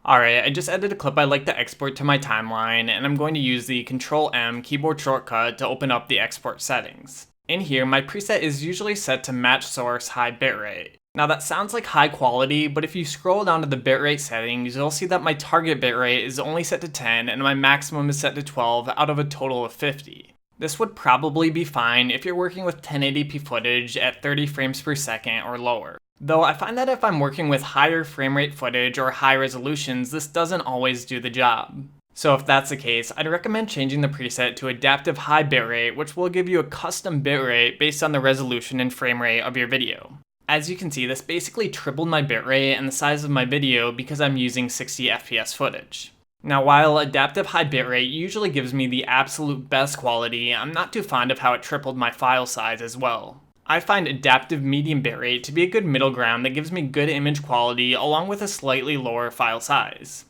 Alright, I just edited a clip I'd like to export to my timeline, and I'm going to use the Control-M keyboard shortcut to open up the export settings. In here, my preset is usually set to match source high bitrate. Now that sounds like high quality, but if you scroll down to the bitrate settings, you'll see that my target bitrate is only set to 10 and my maximum is set to 12 out of a total of 50. This would probably be fine if you're working with 1080p footage at 30 frames per second or lower. Though I find that if I'm working with higher frame rate footage or high resolutions, this doesn't always do the job. So if that's the case, I'd recommend changing the preset to Adaptive High Bitrate, which will give you a custom bitrate based on the resolution and frame rate of your video. As you can see, this basically tripled my bitrate and the size of my video because I'm using 60 FPS footage. Now while Adaptive High Bitrate usually gives me the absolute best quality, I'm not too fond of how it tripled my file size as well. I find Adaptive Medium Bitrate to be a good middle ground that gives me good image quality along with a slightly lower file size.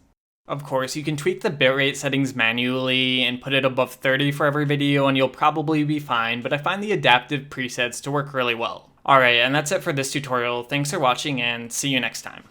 Of course, you can tweak the bitrate settings manually and put it above 30 for every video and you'll probably be fine, but I find the adaptive presets to work really well. Alright, and that's it for this tutorial. Thanks for watching and see you next time.